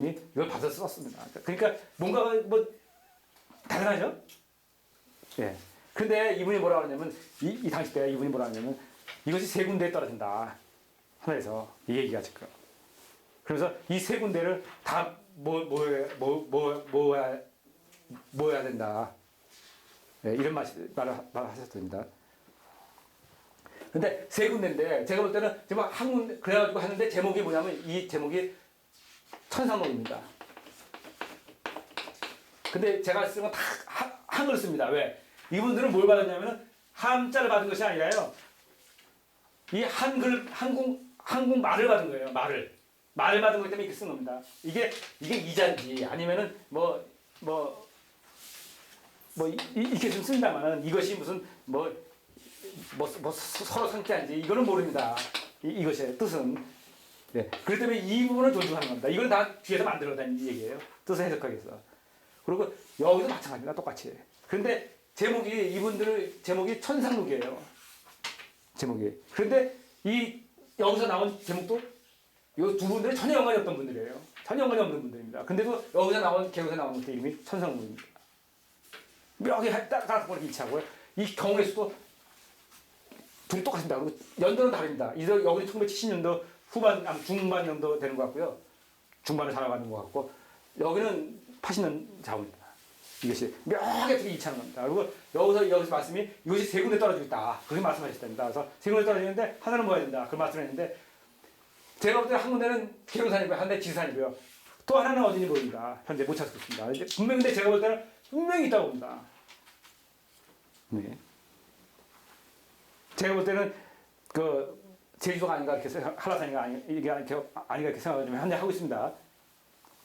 이걸 받아 썼습니다. 그러니까 뭔가 뭐 대단하죠? 예. 근데 이분이 뭐라 그러냐면 이 당시 때 이분이 뭐라 그러냐면 이것이 세 군데에 떨어진다. 하늘에서 이 얘기가 지금. 그래서 이 세 군데를 다 모아야 된다. 예, 이런 말을 하셨습니다. 근데 세 군데인데 제가 볼 때는 지금 한 군데 그래가지고 하는데 제목이 뭐냐면 이 제목이 천상록입니다. 근데 제가 쓴 건 다 한글 씁니다. 왜? 이분들은 뭘 받았냐면은 한자를 받은 것이 아니라요. 이 한국 말을 받은 거예요. 말을 받은 거기 때문에 이렇게 쓴 겁니다. 이게 이자인지 아니면은 이렇게 좀 쓴다면은 이것이 무슨 서로 상태한지 이거는 모릅니다. 이것의 뜻은. 네. 그렇기 때문에 이 부분을 존중하는 겁니다. 이건 다 뒤에서 만들어낸 얘기예요. 뜻을 해석하기 위해서. 그리고 여기도 마찬가지입니다. 똑같이. 그런데 이분들 제목이 천상록이에요. 제목이. 그런데 여기서 나온 제목도 이 두 분들은 전혀 연관이 없던 분들이에요. 전혀 연관이 없는 분들입니다. 근데도 개국에서 나온 것도 이름이 천상록입니다. 묘하게 딱 일치하고요. 이 경우의 수도 둘이 똑같습니다. 그리고 연도는 다릅니다. 여기는 1970년도 중반 정도 되는 것 같고요. 중반을 잡아가는 것 같고, 여기는 80년 잡습니다. 이것이 묘하게 둘이 일치하는 겁니다. 그리고 여기서 말씀이 이것이 세 군데 떨어지고 있다. 그렇게 말씀하셨답니다. 그래서 세 군데 떨어지는데 하나는 뭐야 된다. 그런 말씀을 했는데, 제가 볼 때 한 군데는 계룡산이고요. 한 군데 지산이고요. 또 하나는 어딘지 모릅니다. 현재 못 찾고 있습니다. 분명히 근데 제가 볼 때는 분명히 있다고 봅니다. 네. 제가 볼 때는 제주도가 아닌가 이렇게 한라산이가 아닌가 이렇게 생각을 좀 현재 하고 있습니다.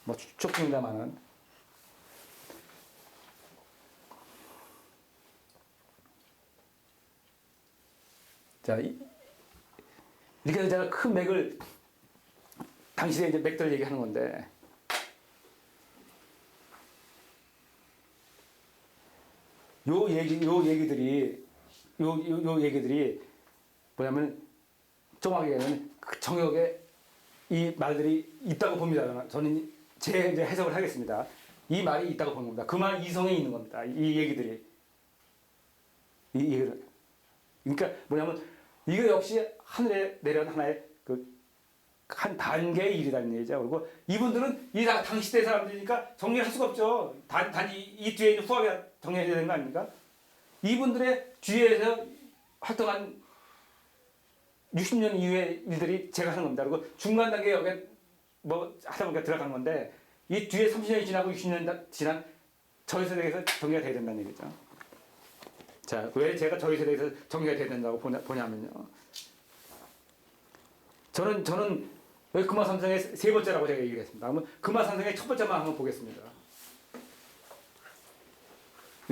뭐 추측 중입니다만은. 자, 이렇게 해서 제가 큰 맥을 당시에 이제 맥들 얘기하는 건데. 요 얘기들이 뭐냐면 정확하게는 그 정역에 이 말들이 있다고 봅니다. 저는 제 이제 해석을 하겠습니다. 이 말이 있다고 보는 겁니다. 그 말 이성에 있는 겁니다. 이 얘기들이. 그러니까 뭐냐면 이거 역시 하늘에 내려온 하나의 한 단계의 일이라는 얘기죠. 그리고 이분들은 당시 때 사람들이니까 정리할 수가 없죠. 단지 이 뒤에 후하게 정리해야 되는 거 아닙니까? 이분들의 뒤에서 활동한 60년 이후의 일들이 제가 하는 겁니다. 그리고 중간 단계에 여기 하다 보니까 들어간 건데 이 뒤에 30년이 지나고 60년 지난 저희 세대에서 정리가 돼야 된다는 얘기죠. 자, 왜 제가 저희 세대에서 정리가 돼야 된다고 보냐면요. 저는 여기 금화삼성의 세 번째라고 제가 얘기했습니다. 그러면 금화삼성의 첫 번째만 한번 보겠습니다.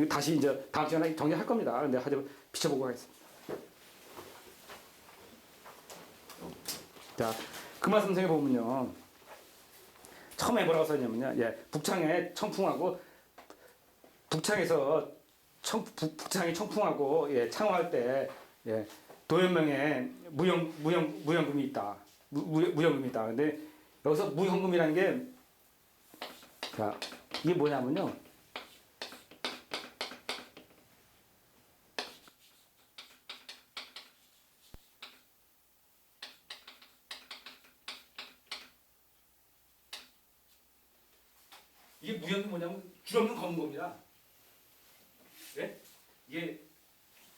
다시 이제 다음 시간에 정리할 겁니다. 근데 비춰보고 하겠습니다. 자, 금화삼성에 보면요. 처음에 뭐라고 썼냐면요. 예, 북창에 청풍하고 북창에서 북창이 청풍하고 예, 창호할 때 예, 도연명에 무형금이 있다. 무형금이 있다. 근데 여기서 무형금이라는 게 자, 이게 뭐냐면요. 이게 무형금이 뭐냐면 줄없는 검은 겁니다. 네? 이게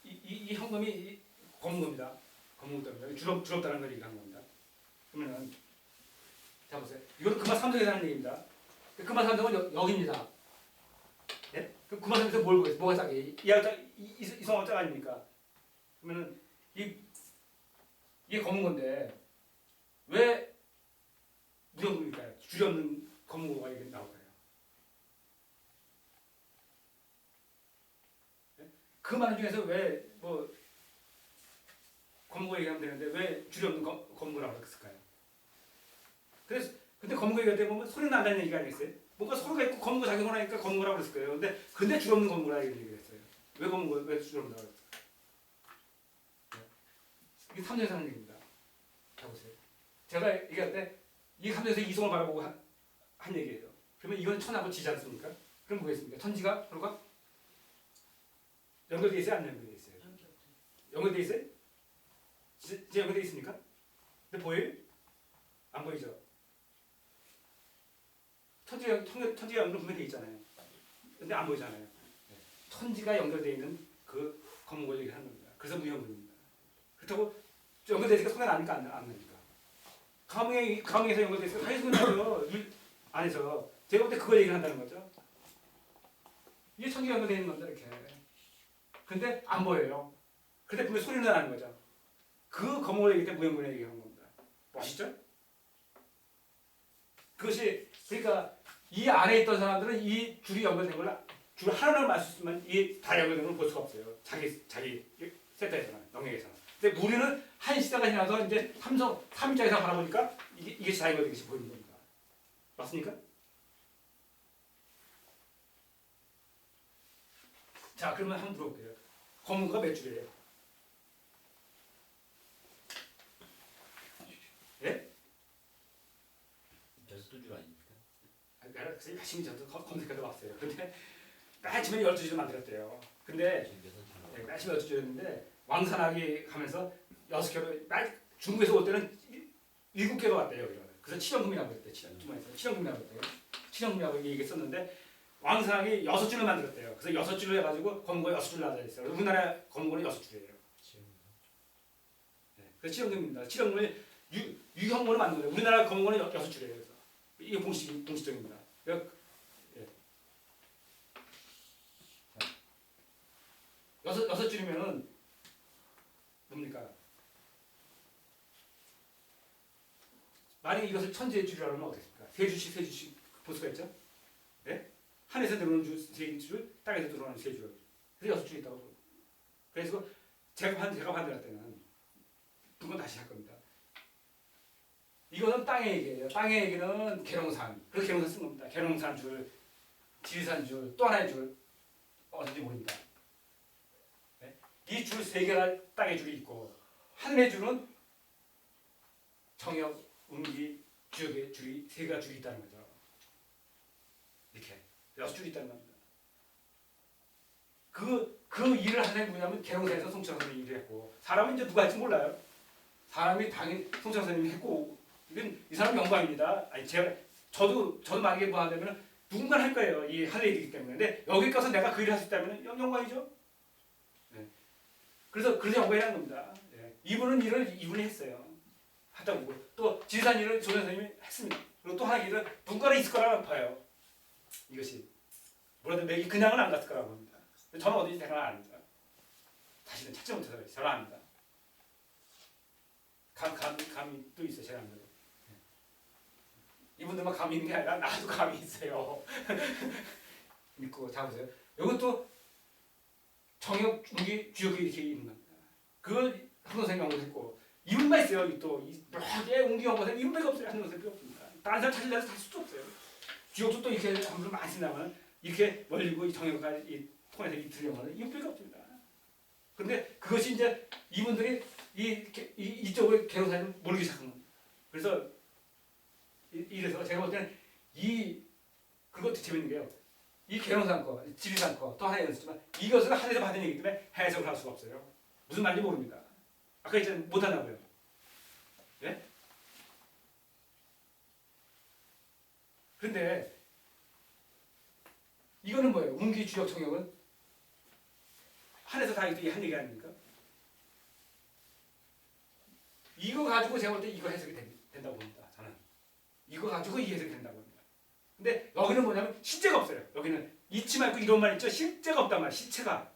이 현금이 검은 겁니다. 검은 겁니다. 줄없다는 걸 얘기하는 겁니다. 그러면은 자 보세요. 이건 금화삼성에서 하는 얘기입니다. 금화삼성은 여기입니다. 네? 그 금화삼성에서 뭘 보겠어요? 뭐가 짝이? 이성화 짝 아닙니까? 그러면은 이게 검은 건데 왜 무형금일까요? 줄없는 검은 거가 이렇게 나올까요? 그 많은 중에서 왜 검은 거 얘기하면 되는데 왜 줄이 없는 검은 거라고 그랬을까요? 근데 검은 거 얘기할 때 보면 소리 난다는 얘기가 아니겠어요? 뭔가 소리가 있고 검은 거 작용을 하니까 검은 거라고 그랬을 거예요. 근데 줄 없는 검은 거라고 얘기를 했어요. 왜 검은 거, 왜 줄 없는 거라고 그랬을까요? 이게 3년에서 하는 얘기입니다. 자 보세요. 제가 얘기할 때 이 3년에서 이성을 바라보고 한 얘기예요. 그러면 이건 천하고 지지 않습니까? 그럼 뭐겠습니까? 천지가 서로가 연결돼 있어요? 안 연결돼 있어요? 연결돼 있어요? 진짜 연결돼 있습니까? 근데 보여요? 안 보이죠? 천지가 연결 분명히 돼 있잖아요. 근데 안 보이잖아요. 천지가 연결돼 있는 그 검은 얘기를 하는 겁니다. 그래서 무형문입니다. 그렇다고 연결돼 있으니까 소리가 나니까 안 납니까? 가뭉에서 연결돼 있으니까 당연히 소리 나죠. 안에서 제가 볼 때 그걸 얘기를 한다는 거죠. 이게 천지가 연결돼 있는 겁니다. 이렇게. 근데 안 보여요. 근데 분명히 소리는 나는 거죠. 그 검은 얘기 때 무형문을 얘기하는 겁니다. 멋있죠? 그것이 그러니까 이 안에 있던 사람들은 이 줄이 연결된 걸 줄 하나를 맞추면 이 다 연결된 걸 볼 수가 없어요. 자기 세터에서는 영역에서는. 근데 우리는 한 시대가 지나서 이제 삼자에서 바라보니까 이게 다 연결되듯이 보이는 겁니다. 맞습니까? 자, 그러면 한번 물어볼게요. 검은가 몇 줄이에요? 예? 12줄 아닙니까? 내가 열심히 저도 검색해서 봤어요. 근데 맨 처음에 12줄을 만들었대요. 근데 지금 맨 처음에 12줄이었는데 왕산하기 가면서 6개로 중국에서 올 때는 7개로 왔대요. 그래서 칠연금이라고 그랬대요. 칠연금이라고 그랬대요. 칠연금이라고 얘기했었는데 왕산하기 6줄을 만들었대요. 그래서 6줄로 해가지고 검은고 6줄 나눠져 있어요. 우리나라 검은고는 6줄이에요. 네, 그래서 칠연금입니다. 칠연금을 유형문을 만든 거예요. 우리나라 검은고는 6줄이에요. 그래서 이게 공식적입니다. 여섯 줄이면은 뭡니까? 만약에 이것을 천지의 줄이라고 하면 어떻습니까? 세 줄씩 볼 수가 있죠? 네? 하늘에서 들어오는 줄 세 줄, 땅에서 들어오는 세 줄. 그래서 6줄이 있다고. 그래서 제가 만들 때는 두 번 다시 할 겁니다. 이거는 땅의 얘기예요. 땅의 얘기는 계룡산. 그래서 계룡산 쓴 겁니다. 계룡산 줄, 지리산 줄, 또 하나의 줄. 어딘지 모릅니다. 이 줄 세 개가 땅의 줄이 있고 하늘의 줄은 정역, 운기, 주역의 줄이 세 개가 줄이 있다는 거죠. 이렇게 6줄이 있다는 겁니다. 그 일을 하는 게 뭐냐면 계룡사에서 송창 선생님이 일을 했고 사람은 이제 누가 할지 몰라요. 사람이 당연히 송창 선생님이 했고 이건 이 사람 영광입니다. 아니 저도 만약에 뭐 한다면 누군가 할 거예요. 이 할 일이기 때문에. 근데 여기 가서 내가 그 일을 할 수 있다면 영광이죠. 그래서 영광이라는 겁니다. 네. 이분은 일을 이분이 했어요. 하다 보고 또 지리산 일을 조 선생님이 했습니다. 그리고 또 하나 일은 누군가는 있을 거라고 봐요. 이것이 뭐라도 맥이 그냥은 안 갔을 거라고 봅니다. 저는 어딘지 생각 안 합니다. 다시는 찾지 못해서 저는 압니다. 감이 또 있어요. 제가 안대로. 이분들만 감이 있는 게 아니라 나도 감이 있어요. 믿고 자 보세요. 이것도 정역, 중기, 주역이 이렇게 있는 겁니다. 그걸 한선생 연구했고 이분만 있어요. 또 몇 웅기 연구생 이분밖에 없어요. 한선생이 없습니다. 다른 사람 찾으려서 다 수도 없어요. 주역도 또 이렇게 한분 많이 쓴다면 이렇게 멀리고 이 정역까지 이 통해서 이 들려가는 이분밖에 없습니다. 그런데 그것이 이제 이분들이 이쪽을 계룡사를 모르기 시작한 겁니다. 그래서 이래서 제가 볼 때는 그것도 재밌는 게요. 이 계룡산 거, 지리산 거, 또 하나 있었지만 이것을 하늘에서 받은 얘기기 때문에 해석을 할 수가 없어요. 무슨 말인지 모릅니다. 아까 이제 못한다고요. 예? 그런데 이거는 뭐예요? 운기, 주역, 청역은 하늘에서 다 한 얘기 아닙니까? 이거 가지고 제가 볼 때 이거 해석이 된다고 봅니다. 저는. 이거 가지고 이 해석이 된다고 봅니다. 근데 여기는 뭐냐면 실제가 없어요. 여기는 있지만 있고 이론만 있죠. 실제가 없단 말이에요. 실체가.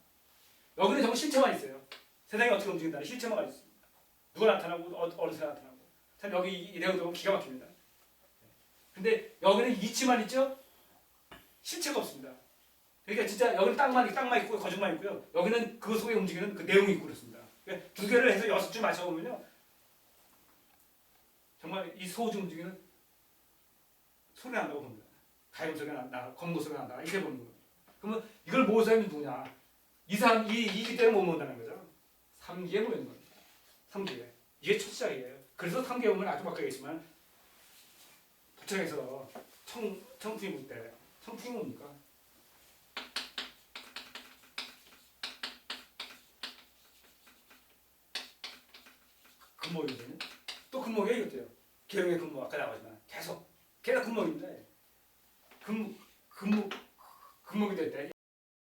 여기는 정말 실체만 있어요. 세상이 어떻게 움직인다는 실체만 있습니다. 누가 나타나고 어디서 나타나고. 참 여기 이 내용도 기가 막힙니다. 근데 여기는 있지만 있죠. 실체가 없습니다. 그러니까 진짜 여기는 땅만 있고 거짓만 있고요. 여기는 그 속에 움직이는 그 내용이 있고 그렇습니다. 그러니까 두 개를 해서 6줄 맞춰보면요. 정말 이 소주 움직이는 소리 난다고 봅니다. 가염 소리가 난다, 검고 소리가 난다 이렇게 보는 거예요. 그러면 이걸 모을 사람이 누구냐? 이 사람 이기 때문에 못 모은다는 거죠. 3기에 모이는 겁니다. 3기에 이게 첫 시작이에요. 그래서 3기에 보면 아주 막가겠지만 도청에서 청풍이 묻대. 청풍이 뭡니까? 금목이거든요. 또 금목이 이것도요. 계룡의 금목 아까 나왔지만 계속 근목입니다. 금목이 됐다.